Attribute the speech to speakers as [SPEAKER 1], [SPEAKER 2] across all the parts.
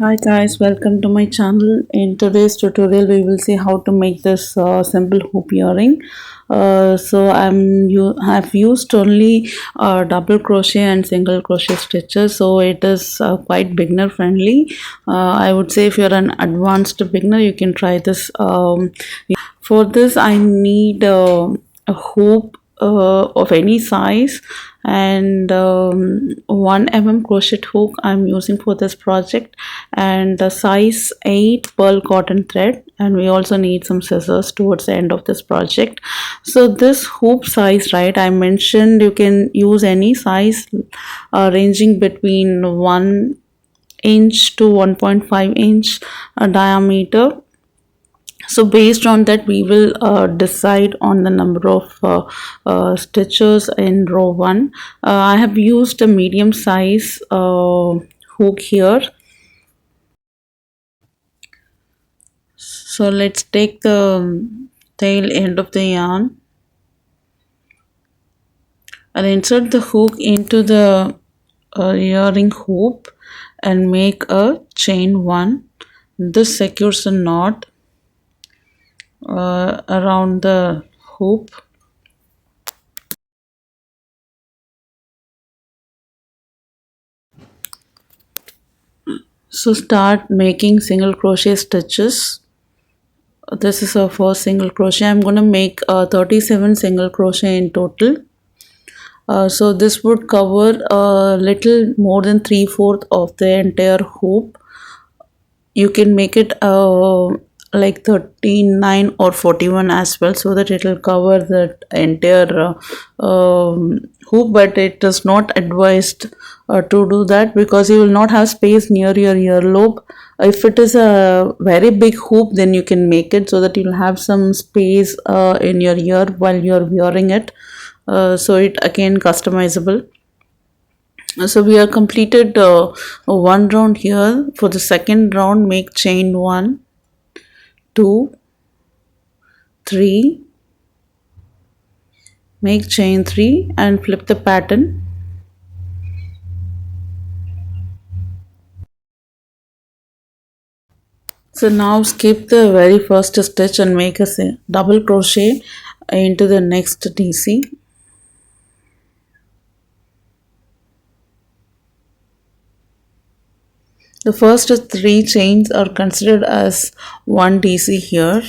[SPEAKER 1] Hi guys, welcome to my channel. In today's tutorial we will see how to make this simple hoop earring. I've used only double crochet and single crochet stitches, so it is quite beginner friendly. I would say if you're an advanced beginner you can try this. For this I need a hoop of any size and 1 mm crochet hook I'm using for this project, and the size 8 pearl cotton thread, and we also need some scissors towards the end of this project. So this hoop size, right, I mentioned you can use any size ranging between 1 inch to 1.5 inch diameter. So based on that we will decide on the number of stitches in row 1. I have used a medium size hook here. So let's take the tail end of the yarn and insert the hook into the earring hoop and make a chain 1. This secures a knot around the hoop. So start making single crochet stitches. This is our first single crochet. I'm going to make 37 single crochet in total. So this would cover a little more than 3/4 of the entire hoop. You can make it like 39 or 41 as well, so that it will cover the entire hoop, but it is not advised to do that because you will not have space near your earlobe. If it is a very big hoop, then you can make it so that you will have some space in your ear while you are wearing it. So it again customizable. So we have completed one round here. For the second round, make chain 1, 2, 3, make chain 3 and flip the pattern. So now skip the very first stitch and make a double crochet into the next DC. The first 3 chains are considered as one DC here.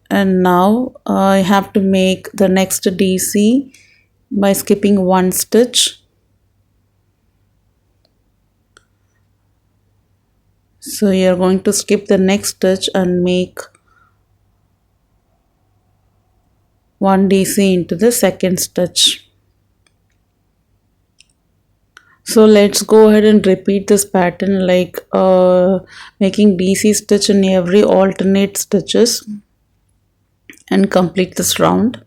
[SPEAKER 1] And now I have to make the next DC by skipping one stitch. So you are going to skip the next stitch and make one DC into the second stitch. So let's go ahead and repeat this pattern, like making DC stitch in every alternate stitches, and complete this round.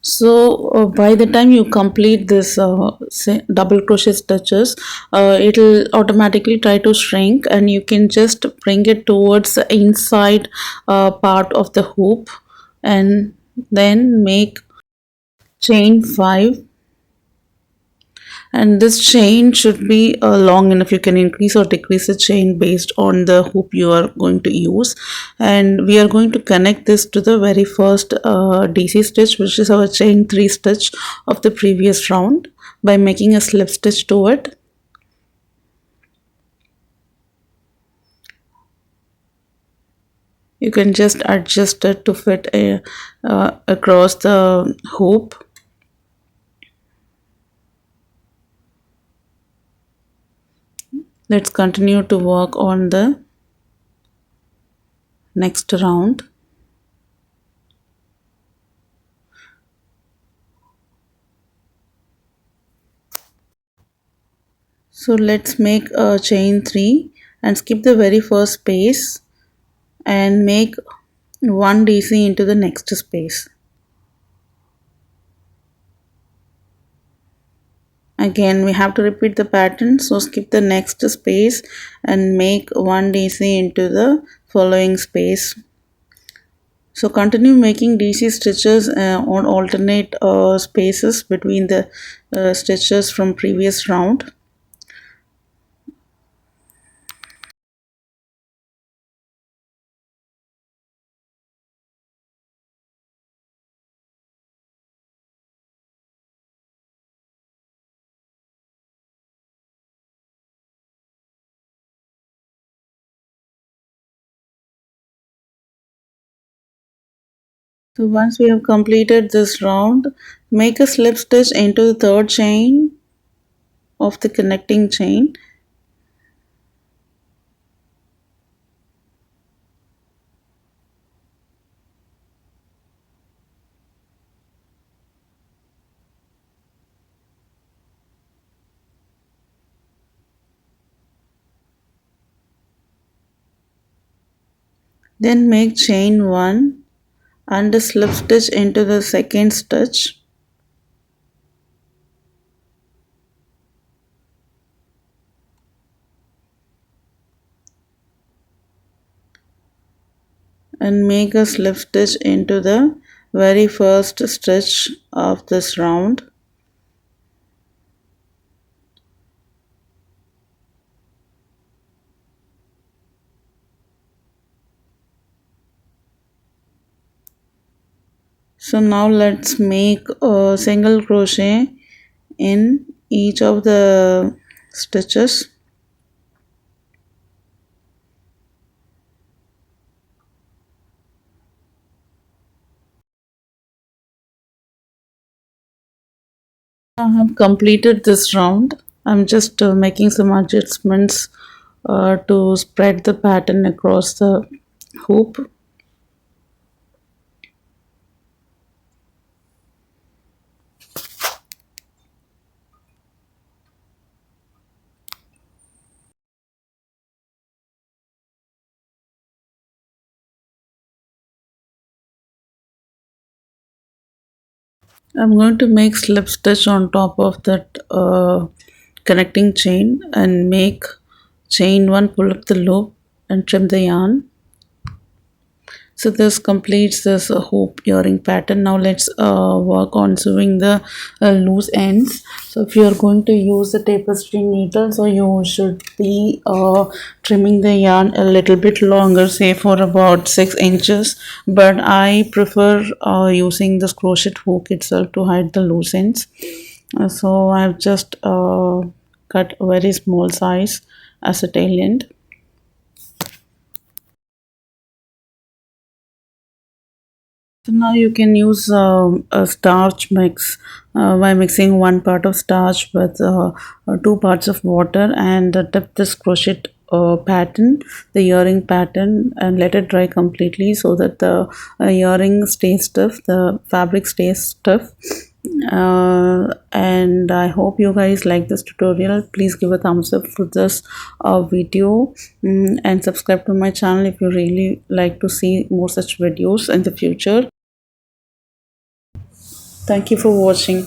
[SPEAKER 1] So by the time you complete this double crochet stitches, it will automatically try to shrink, and you can just bring it towards the inside part of the hoop and then make chain 5. And this chain should be long enough. You can increase or decrease the chain based on the hoop you are going to use, and we are going to connect this to the very first DC stitch, which is our chain 3 stitch of the previous round. by making a slip stitch to it. You can just adjust it to fit across the hoop. Let's continue to work on the next round. So let's make a chain 3 and skip the very first space and make 1 DC into the next space. Again we have to repeat the pattern, so skip the next space and make 1 DC into the following space. So continue making DC stitches on alternate spaces between the stitches from previous round. So once we have completed this round, make a slip stitch into the third chain of the connecting chain. Then make chain 1 and a slip stitch into the second stitch. And make a slip stitch into the very first stitch of this round. So now let's make a single crochet in each of the stitches. I have completed this round. I'm just making some adjustments to spread the pattern across the hoop. I'm going to make slip stitch on top of that connecting chain and make chain 1, pull up the loop and trim the yarn. So this completes this hoop earring pattern. Now let's work on sewing the loose ends. So if you are going to use the tapestry needle, so you should be trimming the yarn a little bit longer, say for about 6 inches. But I prefer using this crochet hook itself to hide the loose ends. So I've just cut a very small size as a tail end. So now you can use a starch mix by mixing 1 part of starch with 2 parts of water and dip this crochet pattern, the earring pattern, and let it dry completely so that the earring stays stiff, the fabric stays stiff. And I hope you guys like this tutorial. Please give a thumbs up for this video, and subscribe to my channel if you really like to see more such videos in the future. Thank you for watching.